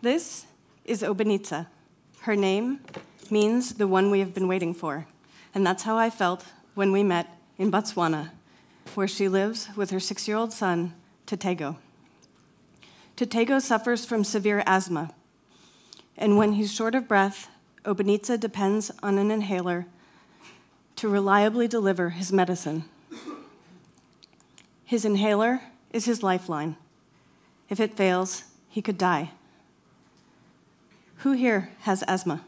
This is Obanitsa. Her name means the one we have been waiting for. And that's how I felt when we met in Botswana, where she lives with her 6-year-old son, Tetego. Tetego suffers from severe asthma. And when he's short of breath, Obanitsa depends on an inhaler to reliably deliver his medicine. His inhaler is his lifeline. If it fails, he could die. Who here has asthma?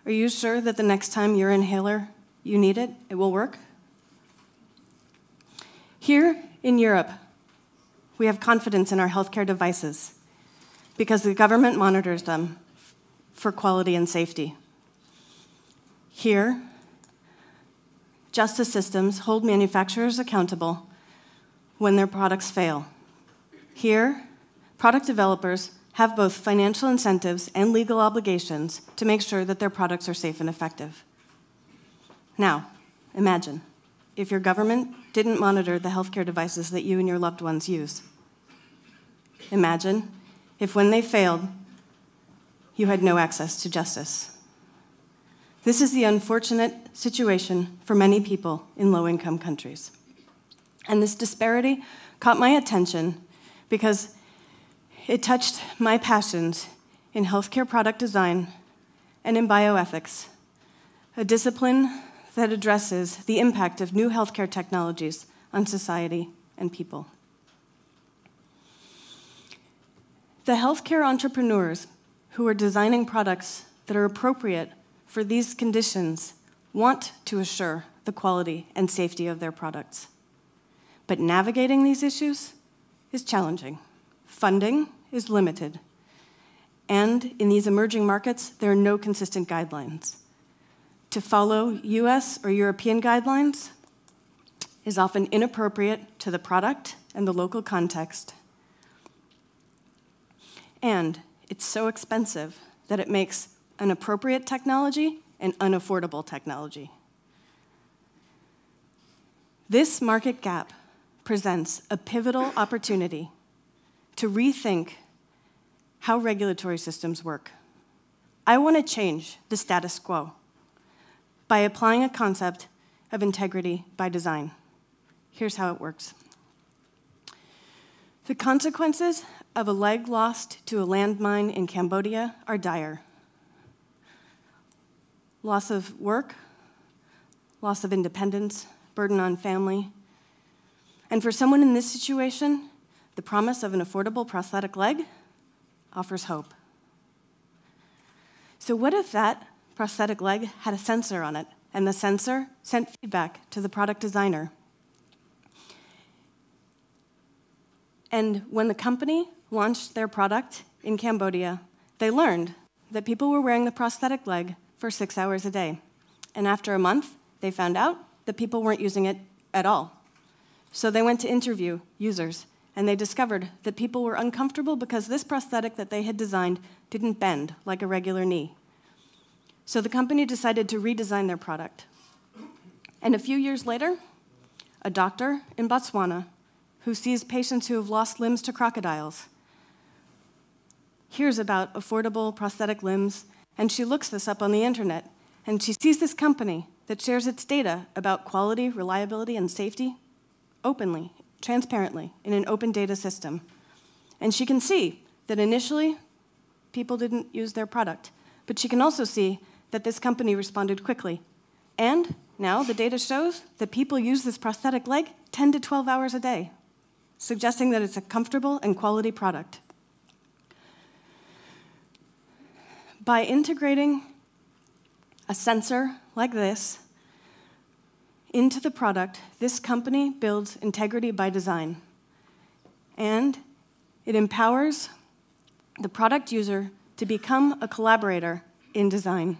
Are you sure that the next time your inhaler, you need it, it will work? Here in Europe, we have confidence in our healthcare devices because the government monitors them for quality and safety. Here, justice systems hold manufacturers accountable when their products fail. Here, product developers have both financial incentives and legal obligations to make sure that their products are safe and effective. Now, imagine if your government didn't monitor the healthcare devices that you and your loved ones use. Imagine if when they failed, you had no access to justice. This is the unfortunate situation for many people in low-income countries. And this disparity caught my attention because it touched my passions in healthcare product design and in bioethics, a discipline that addresses the impact of new healthcare technologies on society and people. The healthcare entrepreneurs who are designing products that are appropriate for these conditions want to assure the quality and safety of their products. But navigating these issues is challenging. Funding is limited. And in these emerging markets, there are no consistent guidelines. To follow US or European guidelines is often inappropriate to the product and the local context. And it's so expensive that it makes an appropriate technology an unaffordable technology. This market gap presents a pivotal opportunity to rethink how regulatory systems work. I want to change the status quo by applying a concept of integrity by design. Here's how it works. The consequences of a leg lost to a landmine in Cambodia are dire. Loss of work, loss of independence, burden on family. And for someone in this situation, the promise of an affordable prosthetic leg offers hope. So what if that prosthetic leg had a sensor on it, and the sensor sent feedback to the product designer? And when the company launched their product in Cambodia, they learned that people were wearing the prosthetic leg for 6 hours a day. And after a month, they found out that people weren't using it at all. So they went to interview users, and they discovered that people were uncomfortable because this prosthetic that they had designed didn't bend like a regular knee. So the company decided to redesign their product. And a few years later, a doctor in Botswana who sees patients who have lost limbs to crocodiles hears about affordable prosthetic limbs, and she looks this up on the internet, and she sees this company that shares its data about quality, reliability, and safety openly, transparently, in an open data system. And she can see that initially, people didn't use their product, but she can also see that this company responded quickly. And now the data shows that people use this prosthetic leg 10 to 12 hours a day, suggesting that it's a comfortable and quality product. By integrating a sensor like this into the product, this company builds integrity by design. And it empowers the product user to become a collaborator in design.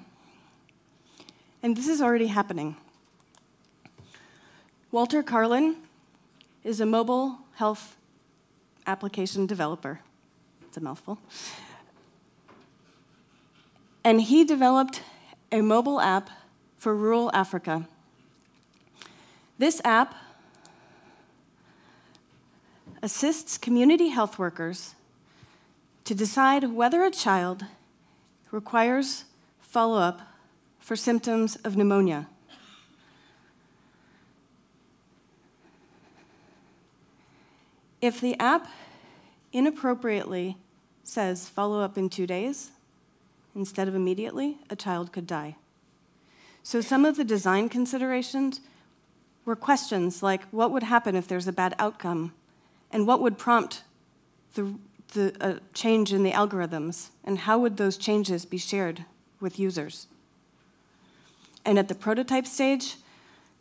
And this is already happening. Walter Carlin is a mobile health application developer. It's a mouthful. And he developed a mobile app for rural Africa. This app assists community health workers to decide whether a child requires follow-up for symptoms of pneumonia. If the app inappropriately says follow up in 2 days, instead of immediately, a child could die. So some of the design considerations were questions like what would happen if there's a bad outcome, and what would prompt the change in the algorithms, and how would those changes be shared with users. And at the prototype stage,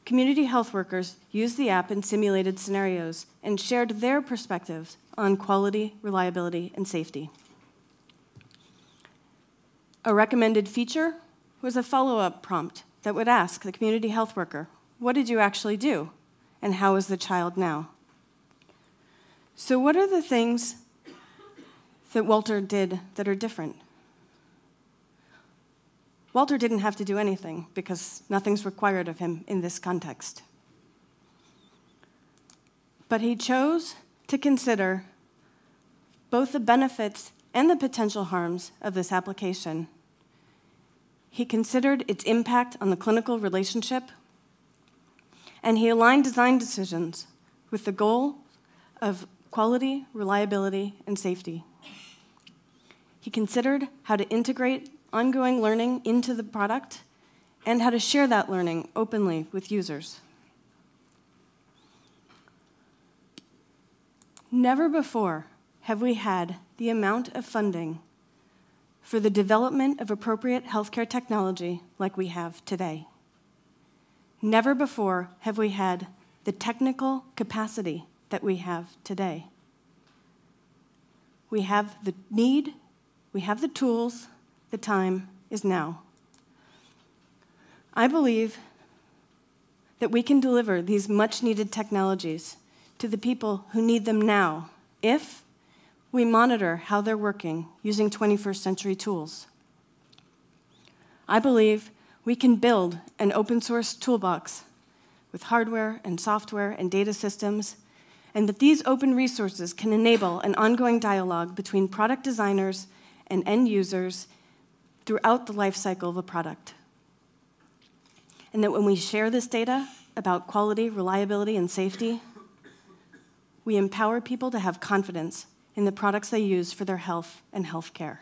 community health workers used the app in simulated scenarios and shared their perspectives on quality, reliability, and safety. A recommended feature was a follow-up prompt that would ask the community health worker, what did you actually do, and how is the child now? So what are the things that Walter did that are different? Walter didn't have to do anything because nothing's required of him in this context. But he chose to consider both the benefits and the potential harms of this application. He considered its impact on the clinical relationship, and he aligned design decisions with the goal of quality, reliability, and safety. He considered how to integrate ongoing learning into the product and how to share that learning openly with users. Never before have we had the amount of funding for the development of appropriate healthcare technology like we have today. Never before have we had the technical capacity that we have today. We have the need, we have the tools, the time is now. I believe that we can deliver these much-needed technologies to the people who need them now if we monitor how they're working using 21st century tools. I believe we can build an open-source toolbox with hardware and software and data systems, and that these open resources can enable an ongoing dialogue between product designers and end users throughout the life cycle of a product. And that when we share this data about quality, reliability, and safety, we empower people to have confidence in the products they use for their health and healthcare.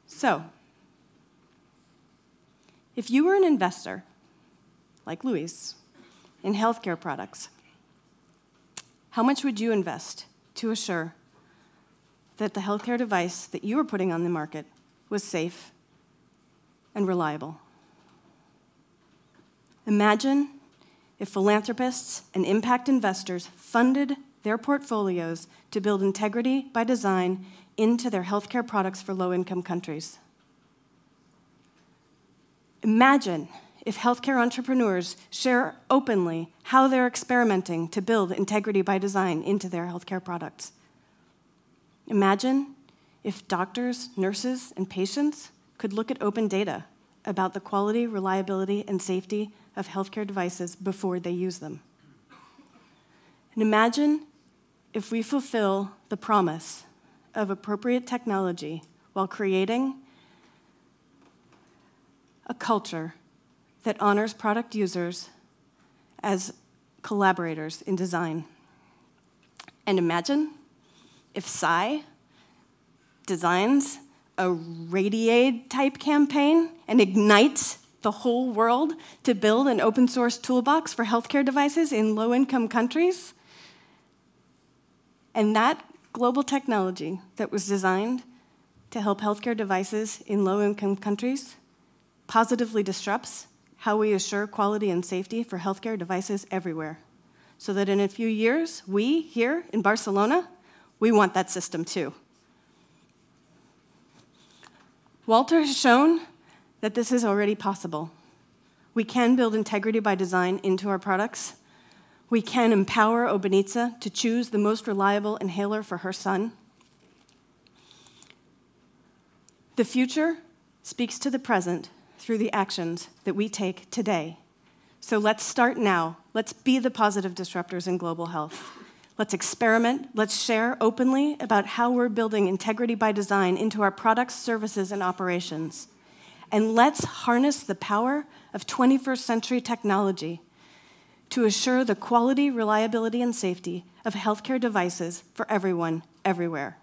So, if you were an investor, like Luis, in healthcare products, how much would you invest to assure that the healthcare device that you were putting on the market was safe and reliable? Imagine if philanthropists and impact investors funded their portfolios to build integrity by design into their healthcare products for low-income countries. Imagine if healthcare entrepreneurs share openly how they're experimenting to build integrity by design into their healthcare products. Imagine if doctors, nurses, and patients could look at open data about the quality, reliability, and safety of healthcare devices before they use them. And imagine if we fulfill the promise of appropriate technology while creating a culture that honors product users as collaborators in design. And imagine if Psy designs a Radiaid-type campaign and ignites the whole world to build an open-source toolbox for healthcare devices in low-income countries. And that global technology that was designed to help healthcare devices in low-income countries positively disrupts how we assure quality and safety for healthcare devices everywhere, so that in a few years, we here in Barcelona, we want that system too. Walter has shown that this is already possible. We can build integrity by design into our products. We can empower Obanitsa to choose the most reliable inhaler for her son. The future speaks to the present through the actions that we take today. So let's start now. Let's be the positive disruptors in global health. Let's experiment. Let's share openly about how we're building integrity by design into our products, services, and operations. And let's harness the power of 21st century technology to assure the quality, reliability, and safety of healthcare devices for everyone, everywhere.